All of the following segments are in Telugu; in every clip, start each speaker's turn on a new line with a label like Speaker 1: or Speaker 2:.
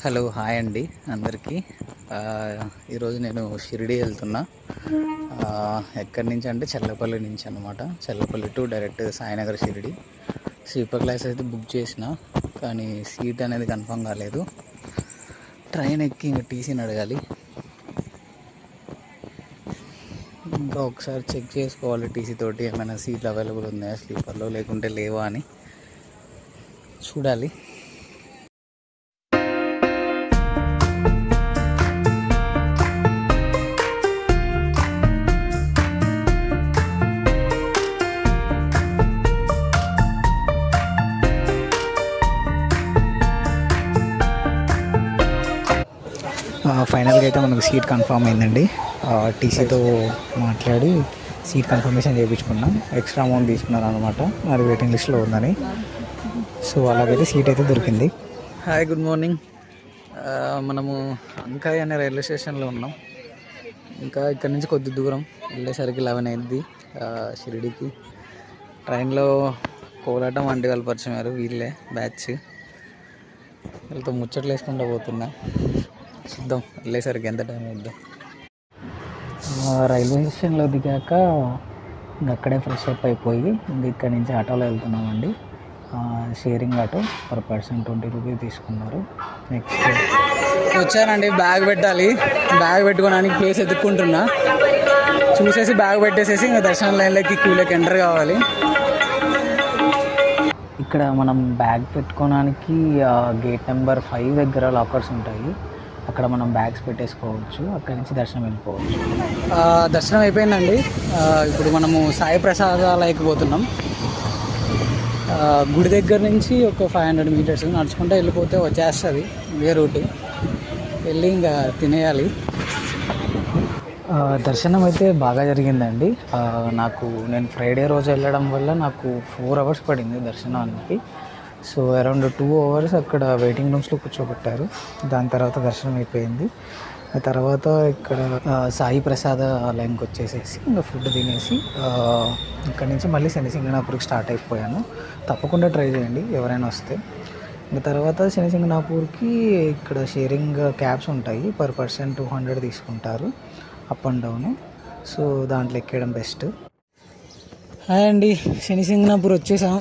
Speaker 1: హలో హాయ్ అండి అందరికీ. ఈరోజు నేను షిరిడి వెళ్తున్నా. ఎక్కడి నుంచి అంటే చల్లపల్లి నుంచి అనమాట. Challapalli to direct Sainagar Shirdi. Sleeper class అయితే బుక్ చేసిన, కానీ సీట్ అనేది కన్ఫర్మ్ కాలేదు. ట్రైన్ ఎక్కి ఇంకా టీసీని అడగాలి. ఇంకా ఒకసారి చెక్ చేసుకోవాలి టీసీ తోటి ఏమైనా సీట్లు అవైలబుల్ ఉన్నాయా స్లీపర్లో, లేకుంటే లేవా అని చూడాలి. ఫైనల్గా అయితే మనకు సీట్ కన్ఫర్మ్ అయిందండి. టీసీతో మాట్లాడి సీట్ కన్ఫర్మేషన్ చేయించుకున్నాం. ఎక్స్ట్రా అమౌంట్ తీసుకున్నాను అనమాట, అది వెయిటింగ్ లిస్ట్లో ఉందని. సో అలాగైతే సీట్ అయితే దొరికింది. Hi, good morning. మనము అంకాయ్ అనే రైల్వే స్టేషన్లో ఉన్నాం. ఇంకా ఇక్కడ నుంచి కొద్ది దూరం వెళ్ళేసరికి 11 అయింది షిరిడికి. ట్రైన్లో కోలాటం వంటి వాళ్ళు పరిచయం అయ్యారు, వీళ్ళే బ్యాచ్. వీళ్ళతో ముచ్చట్లు వేసుకుంటూ పోతున్నా. చూద్దాం వెళ్ళేసరికి ఎంత టైం అవుద్దాం. రైల్వే స్టేషన్లో దిగాక అక్కడే ఫ్రెష్ అప్ అయిపోయి ఇక్కడి నుంచి ఆటోలో వెళ్తున్నామండి. Sharing auto per person 20 rupees తీసుకున్నారు. నెక్స్ట్ వచ్చానండి, బ్యాగ్ పెట్టాలి. బ్యాగ్ పెట్టుకోవడానికి ప్లేస్ ఎత్తుక్కుంటున్నా. చూసేసి బ్యాగ్ పెట్టేసేసి ఇంకా దర్శనం లైన్లోకి క్యూలోకి ఎంటర్ కావాలి. ఇక్కడ మనం బ్యాగ్ పెట్టుకోవడానికి గేట్ నెంబర్ 5 దగ్గర లాకర్స్ ఉంటాయి. అక్కడ మనం బ్యాగ్స్ పెట్టేసుకోవచ్చు. అక్కడి నుంచి దర్శనం వెళ్ళిపోవచ్చు. దర్శనం అయిపోయిందండి. ఇప్పుడు మనము సాయి ప్రసాదాలయకు పోతున్నాం. గుడి దగ్గర నుంచి ఒక 500 మీటర్స్ నడుచుకుంటూ వెళ్ళిపోతే వచ్చేస్తుంది ఇదే రూటు. వెళ్ళి ఇంకా తినేయాలి. దర్శనం అయితే బాగా జరిగిందండి. నేను ఫ్రైడే రోజు వెళ్ళడం వల్ల నాకు 4 అవర్స్ పడింది దర్శనానికి. సో అరౌండ్ 2 అవర్స్ అక్కడ వెయిటింగ్ రూమ్స్లో కూర్చోబెట్టారు. దాని తర్వాత దర్శనం అయిపోయింది. ఆ తర్వాత ఇక్కడ సాయి ప్రసాద ఆలయంకి వచ్చేసేసి ఇంకా ఫుడ్ తినేసి ఇక్కడ నుంచి మళ్ళీ శనిసింగనాపూర్కి స్టార్ట్ అయిపోయాను. తప్పకుండా ట్రై చేయండి ఎవరైనా వస్తే. ఇంకా తర్వాత శనిసింగనాపూర్కి ఇక్కడ షేరింగ్ క్యాబ్స్ ఉంటాయి. పర్ పర్సన్ 200 తీసుకుంటారు అప్ అండ్ డౌన్. సో దాంట్లో ఎక్కడం బెస్ట్. హాయ్ అండి, శనిసింగనాపూర్ వచ్చేసాం.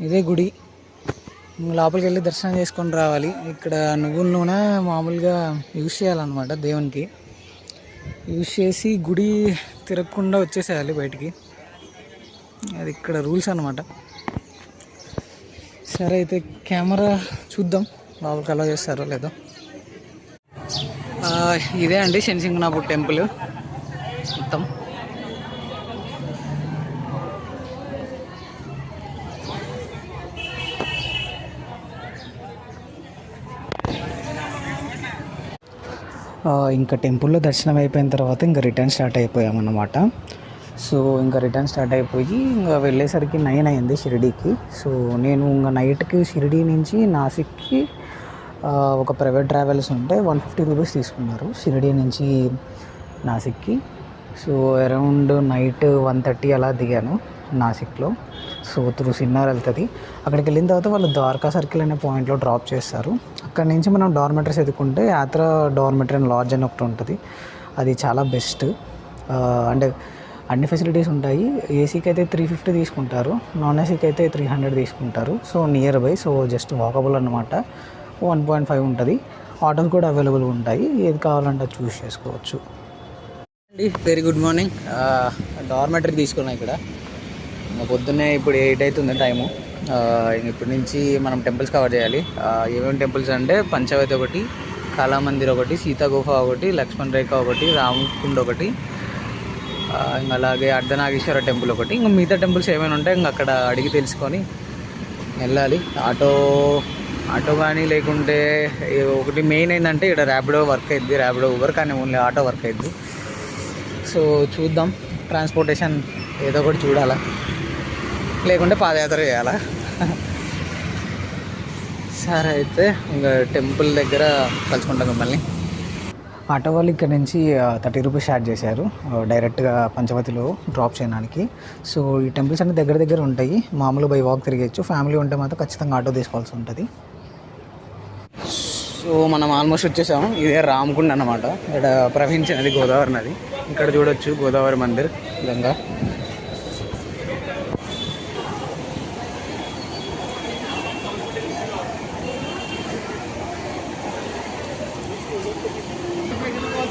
Speaker 1: ఇదే గుడి. లోపలికి వెళ్ళి దర్శనం చేసుకొని రావాలి. ఇక్కడ నువ్వుల నూనె మామూలుగా యూజ్ చేయాలన్నమాట దేవునికి. యూజ్ చేసి గుడి తిరగకుండా వచ్చేసేయాలి బయటికి. అది ఇక్కడ రూల్స్ అన్నమాట. సరే అయితే కెమెరా చూద్దాం లోపలికి అలా చేస్తారో లేదో. ఇదే అండి శనిసింగనాపూర్ టెంపుల్ మొత్తం. ఇంకా టెంపుల్లో దర్శనం అయిపోయిన తర్వాత ఇంకా రిటర్న్ స్టార్ట్ అయిపోయామన్నమాట. సో ఇంకా రిటర్న్ స్టార్ట్ అయిపోయి ఇంకా వెళ్ళేసరికి 9 అయింది షిరిడీకి. సో నేను ఇంకా నైట్కి షిరిడీ నుంచి నాసిక్కి ఒక ప్రైవేట్ ట్రావెల్స్ ఉంటే 150 రూపీస్ తీసుకున్నారు షిరిడీ నుంచి నాసిక్కి. సో అరౌండ్ నైట్ 1:30 అలా దిగాను నాసిక్లో. సో త్రూ సిన్నార్ వెళ్తుంది. అక్కడికి వెళ్ళిన తర్వాత వాళ్ళు ద్వారకా సర్కిల్ అనే పాయింట్లో డ్రాప్ చేస్తారు. అక్కడి నుంచి మనం డార్మెటరీస్ ఎదుర్కొంటే యాత్ర డార్మెటరీ అండ్ లాడ్జ్ అని ఒకటి ఉంటుంది. అది చాలా బెస్ట్. అంటే అన్ని ఫెసిలిటీస్ ఉంటాయి. ఏసీకి అయితే 350 తీసుకుంటారు, నాన్ ఏసీకి అయితే 300 తీసుకుంటారు. So near by, so just walkable అన్నమాట. 1.5 ఉంటుంది. ఆటోస్ కూడా అవైలబుల్ ఉంటాయి, ఏది కావాలంటే చూస్ చేసుకోవచ్చు. Very good morning. డార్మెటరీ తీసుకున్నాం ఇక్కడ. పొద్దున్నే ఇప్పుడు 8 అవుతుంది టైము. ఇప్పటి నుంచి మనం టెంపుల్స్ కవర్ చేయాలి. ఏమేమి టెంపుల్స్ అంటే పంచవతి ఒకటి, కాళామందిర్ ఒకటి, సీతాగుఫ ఒకటి, లక్ష్మణ్ రేఖ ఒకటి, రామకుండ్ ఒకటి, ఇంకా అలాగే అర్ధనాగేశ్వర టెంపుల్ ఒకటి. ఇంకా మిగతా టెంపుల్స్ ఏమైనా ఉంటే ఇంకా అక్కడ అడిగి తెలుసుకొని వెళ్ళాలి. ఆటో కానీ లేకుంటే ఒకటి మెయిన్ ఏంటంటే ఇక్కడ ర్యాపిడో వర్క్ అయింది. ర్యాపిడో ఊబర్, కానీ ఓన్లీ ఆటో వర్క్ అయింది. సో చూద్దాం, ట్రాన్స్పోర్టేషన్ ఏదో ఒకటి చూడాలా, లేకుంటే పాదయాత్ర చేయాలా. సరే అయితే ఇంకా టెంపుల్ దగ్గర కలుసుకుంటాం మిమ్మల్ని. ఆటో వాళ్ళు ఇక్కడ నుంచి 30 రూపీస్ ఛార్జ్ చేశారు డైరెక్ట్గా పంచవతిలో డ్రాప్ చేయడానికి. సో ఈ టెంపుల్స్ అన్ని దగ్గర దగ్గర ఉంటాయి. మామూలు బై వాక్ తిరిగేచ్చు. ఫ్యామిలీ ఉంటే మాత్రం ఖచ్చితంగా ఆటో తీసుకోవాల్సి ఉంటుంది. సో మనం ఆల్మోస్ట్ వచ్చేసాము. ఇదే రామకుండ అన్నమాట. ఇక్కడ ప్రవహించినది గోదావరి నది. ఇక్కడ చూడొచ్చు గోదావరి మందిర్ గంగా.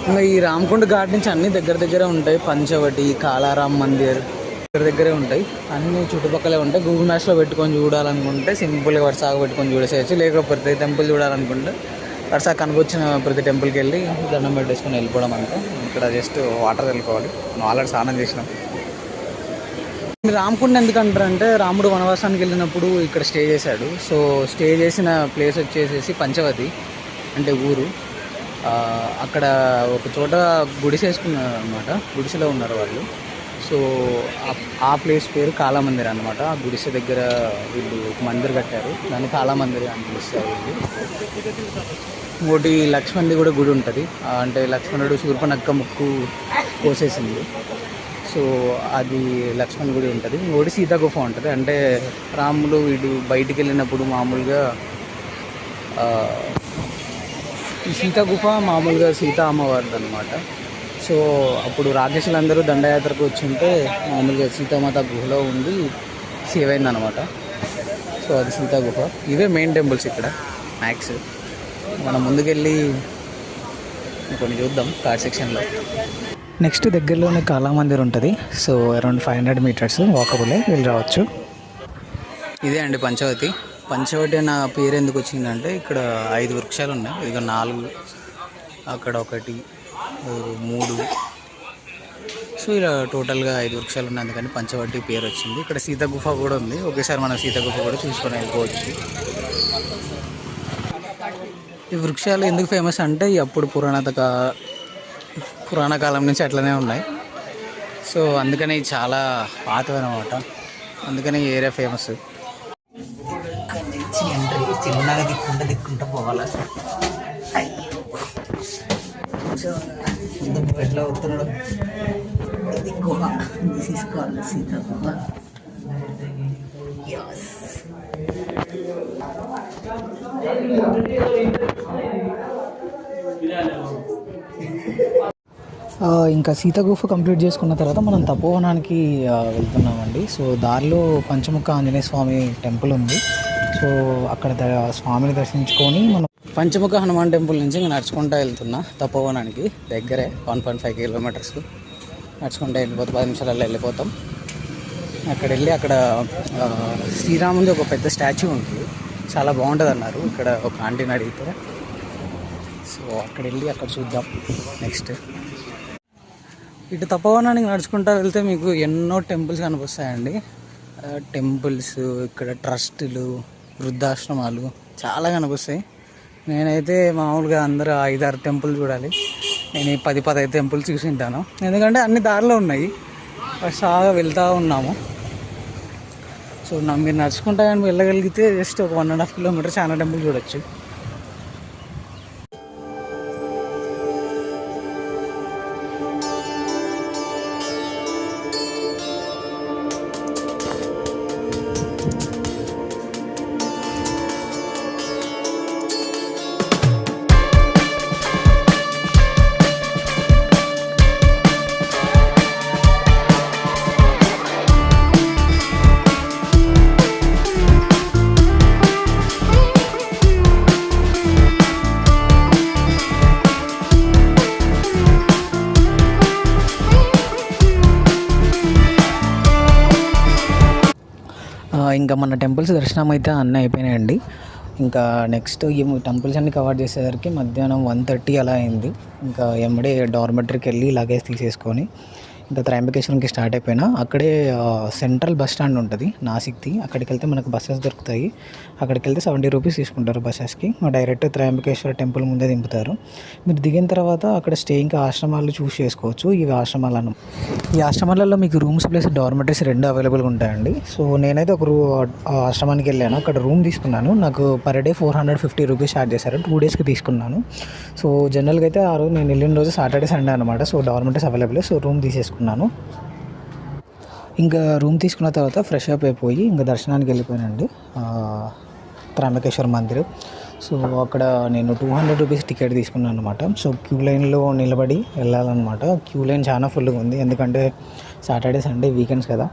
Speaker 1: ఇంకా ఈ రామకుండ ఘాట్ నుంచి అన్ని దగ్గర ఉంటాయి. పంచవటి, కాలారాం మందిర్ దగ్గరే ఉంటాయి. అన్ని చుట్టుపక్కలే ఉంటాయి. గూగుల్ మ్యాప్స్లో పెట్టుకొని చూడాలనుకుంటే సింపుల్గా వరుసగా పెట్టుకొని చూసేయచ్చు. లేకపోతే టెంపుల్ చూడాలనుకుంటే వరుసగా కనుకొచ్చిన ప్రతి టెంపుల్కి వెళ్ళి దండం పెట్టేసుకొని వెళ్ళిపోవడం అంతా. ఇక్కడ జస్ట్ వాటర్ వెళ్ళుకోవాలి. ఆల్రెడీ స్నానం చేసినాం. రామకుండ ఎందుకంటారంటే రాముడు వనవాసానికి వెళ్ళినప్పుడు ఇక్కడ స్టే చేశాడు. సో స్టే చేసిన ప్లేస్ వచ్చేసేసి పంచవతి అంటే ఊరు. అక్కడ ఒక చోట గుడిసేసుకున్నారు అనమాట. గుడిసెలో ఉన్నారు వాళ్ళు. సో ఆ ప్లేస్ పేరు కాళామందిర్ అనమాట. ఆ గుడిసె దగ్గర వీళ్ళు ఒక మందిర్ కట్టారు. దాన్ని కాళామందిర్ అని పిలుస్తారు వీళ్ళు. ఇంకోటి లక్ష్మణ్ది కూడా గుడి ఉంటుంది. అంటే లక్ష్మణుడు శూర్పణఖ ముక్కు కోసేసింది. సో అది లక్ష్మణ్ గుడి ఉంటుంది. ఇంకోటి సీతా గుఫ ఉంటుంది. అంటే రాముడు వీడు బయటికి వెళ్ళినప్పుడు మామూలుగా ఈ సీతా గుఫ మామూలుగా సీతా అమ్మవారిది అనమాట. సో అప్పుడు రాక్షసులందరూ దండయాత్రకు వచ్చి ఉంటే మామూలుగా సీతామాత గుహలో ఉండి సేవ్ అయిందనమాట. సో అది సీతా గుహ. ఇవే మెయిన్ టెంపుల్స్ ఇక్కడ మ్యాక్స్. మనం ముందుకెళ్ళి కొన్ని చూద్దాం కార్డ్ సెక్షన్లో. నెక్స్ట్ దగ్గరలోనే కాళామందిర్ ఉంటుంది. సో అరౌండ్ 500 మీటర్స్ వాకబులే, వెళ్ళి రావచ్చు. ఇదే అండి పంచవతి. పంచవటి అన్న పేరు ఎందుకు వచ్చిందంటే ఇక్కడ 5 వృక్షాలు ఉన్నాయి. ఇక 4, అక్కడ 1, 3. సో ఇలా టోటల్గా 5 వృక్షాలు ఉన్నాయి. అందుకని పంచవటి పేరు వచ్చింది. ఇక్కడ సీత గుఫ కూడా ఉంది. ఒకేసారి మనం సీత గుఫ కూడా చూసుకొని వెళ్ళిపోవచ్చు. ఈ వృక్షాలు ఎందుకు ఫేమస్ అంటే అప్పుడు పురాణ కాలం నుంచి అట్లనే ఉన్నాయి. సో అందుకని చాలా పాతవన్నమాట. అందుకని ఈ ఏరియా ఫేమస్. చిన్నగా దిక్కుంటా పోవాలా. ఎట్లా అవుతున్నాడు ఇది గుహ తీసుకోవాలి. సీత గుహ. ఇంకా సీత గుఫ కంప్లీట్ చేసుకున్న తర్వాత మనం తపోవనానికి వెళ్తున్నామండి. సో దారిలో పంచముఖ ఆంజనేయ స్వామి టెంపుల్ ఉంది. సో అక్కడ స్వామిని దర్శించుకొని మనం పంచముఖ హనుమాన్ టెంపుల్ నుంచి ఇంకా నడుచుకుంటూ వెళ్తున్నా తపోవనానికి. దగ్గరే 1.5 కిలోమీటర్స్ నడుచుకుంటూ వెళ్ళిపోతాం. 10 నిమిషాలలో వెళ్ళిపోతాం. అక్కడ వెళ్ళి అక్కడ శ్రీరాముడి ఒక పెద్ద స్టాచ్యూ ఉంటుంది. చాలా బాగుంటుంది అన్నారు ఇక్కడ ఒక ఆంటీని అడిగితే. సో అక్కడ వెళ్ళి అక్కడ చూద్దాం. నెక్స్ట్ ఇటు తపోవనానికి నడుచుకుంటూ వెళ్తే మీకు ఎన్నో టెంపుల్స్ కనిపిస్తాయండి. టెంపుల్స్, ఇక్కడ ట్రస్టులు, వృద్ధాశ్రమాలు చాలా కనిపిస్తాయి. నేనైతే మామూలుగా అందరూ 5-6 టెంపుల్ చూడాలి. నేను 10-15 టెంపుల్స్ చూసి ఉంటాను. ఎందుకంటే అన్ని దారిలో ఉన్నాయి. సాగా వెళ్తూ ఉన్నాము. సో మీరు నడుచుకుంటా కానీ వెళ్ళగలిగితే జస్ట్ ఒక 1.5 కిలోమీటర్ చాలా టెంపుల్ చూడొచ్చు. ఇంకా మన టెంపుల్స్ దర్శనం అయితే అన్నీ అయిపోయినాయండి. ఇంకా నెక్స్ట్ ఈ టెంపుల్స్ అన్ని కవర్ చేసేసరికి మధ్యాహ్నం 1:30 అలా అయింది. ఇంకా ఎమ్మడే డార్మెటరీకి వెళ్ళి లగేజ్ తీసేసుకొని ఇంకా త్రయంబకేశ్వరంకి స్టార్ట్ అయిపోయినా. అక్కడే సెంట్రల్ బస్ స్టాండ్ ఉంటుంది నాసిక్ది. అక్కడికి వెళ్తే మనకు బస్సెస్ దొరుకుతాయి. అక్కడికి వెళ్తే 70 రూపీస్ తీసుకుంటారు బస్సెస్కి. డైరెక్ట్ త్రయంబకేశ్వర టెంపుల్ ముందే దింపుతారు. మీరు దిగిన తర్వాత అక్కడ స్టే ఇంకా ఆశ్రమాలు చూస్ చేసుకోవచ్చు. ఇవి ఆశ్రమాలను ఈ ఆశ్రమాలలో మీకు రూమ్స్ ప్లస్ డార్మెటరీస్ 2 అవైలబుల్గా ఉంటాయండి. సో నేనైతే ఒక ఆశ్రమానికి వెళ్ళాను. అక్కడ రూమ్ తీసుకున్నాను. నాకు పర్ డే 450 రూపీస్ ఛార్జ్ చేశారు. 2 డేస్కి తీసుకున్నాను. సో జనరల్గా అయితే ఆ రోజు నేను వెళ్ళిన రోజు సాటర్డే సండే అనమాట. So dormitories available. So room తీసేసుకున్నాను. ఇంకా రూమ్ తీసుకున్న తర్వాత ఫ్రెష్ అప్ అయిపోయి ఇంకా దర్శనానికి వెళ్ళిపోయానండి త్రయంబకేశ్వర మందిర్. సో అక్కడ నేను 200 రూపీస్ టికెట్ తీసుకున్నాను అనమాట. సో క్యూ లైన్లో నిలబడి వెళ్ళాలన్నమాట. క్యూ లైన్ చాలా ఫుల్గా ఉంది, ఎందుకంటే సాటర్డే సండే వీకెండ్స్ కదా.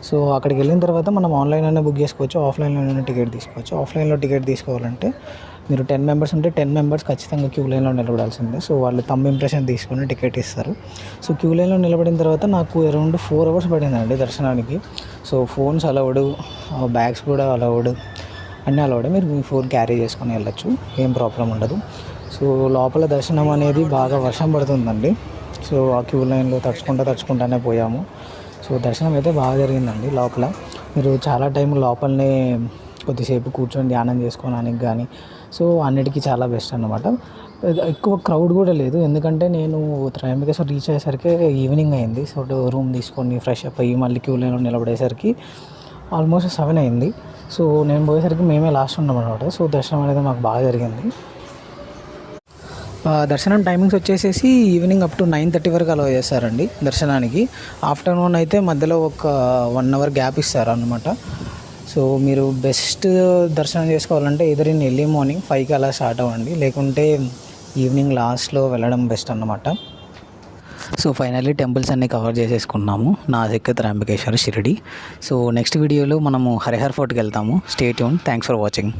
Speaker 1: సో అక్కడికి వెళ్ళిన తర్వాత మనం ఆన్లైన్లోనే బుక్ చేసుకోవచ్చు, ఆఫ్లైన్లోనే టికెట్ తీసుకోవచ్చు. ఆఫ్లైన్లో టికెట్ తీసుకోవాలంటే మీరు 10 మెంబర్స్ ఉంటే 10 మెంబర్స్ ఖచ్చితంగా క్యూ లైన్లో నిలబడాల్సిందే. సో వాళ్ళు థంబ్ ఇంప్రెషన్ తీసుకొని టికెట్ ఇస్తారు. సో క్యూ లైన్లో నిలబడిన తర్వాత నాకు అరౌండ్ 4 అవర్స్ పడిందండి దర్శనానికి. సో ఫోన్స్ అలౌడ్, బ్యాగ్స్ కూడా అలౌడ్, అన్నీ అలౌడే. మీరు మీ ఫోన్ క్యారీ చేసుకొని వెళ్ళచ్చు, ఏం ప్రాబ్లం ఉండదు. సో లోపల దర్శనం అనేది బాగా వర్షం పడుతుందండి. సో ఆ క్యూ లైన్లో తడుచుకుంటానే పోయాము. సో దర్శనం అయితే బాగా జరిగిందండి. లోపల మీరు చాలా టైం లోపలనే కొద్దిసేపు కూర్చొని ధ్యానం చేసుకోవడానికి కానీ, సో అన్నిటికీ చాలా బెస్ట్ అన్నమాట. ఎక్కువ క్రౌడ్ కూడా లేదు, ఎందుకంటే నేను త్రయంబకేశ్వర్ రీచ్ అయ్యేసరికి ఈవినింగ్ అయింది. సో రూమ్ తీసుకొని ఫ్రెష్ అప్ అయ్యి మళ్ళీ క్యూ లైన్లో నిలబడేసరికి ఆల్మోస్ట్ 7 అయింది. సో నేను పోయేసరికి మేమే లాస్ట్ ఉన్నాం అనమాట. సో దర్శనం అనేది మాకు బాగా జరిగింది. దర్శనం టైమింగ్స్ వచ్చేసేసి ఈవినింగ్ అప్ టు 9:30 వరకు అలౌ చేస్తారండి దర్శనానికి. ఆఫ్టర్నూన్ అయితే మధ్యలో ఒక 1 అవర్ గ్యాప్ ఇస్తారు అన్నమాట. సో మీరు బెస్ట్ దర్శనం చేసుకోవాలంటే ఎదురు ఎర్లీ మార్నింగ్ 5కి అలా స్టార్ట్ అవ్వండి, లేకుంటే ఈవినింగ్ లాస్ట్లో వెళ్ళడం బెస్ట్ అన్నమాట. సో ఫైనల్లీ టెంపుల్స్ అన్నీ కవర్ చేసేసుకున్నాము, నాసిక్, త్రయంబకేశ్వర్, షిరిడి. సో నెక్స్ట్ వీడియోలో మనము హరిహర్ ఫోర్ట్కి వెళ్తాము. Stay tune. Thanks for watching.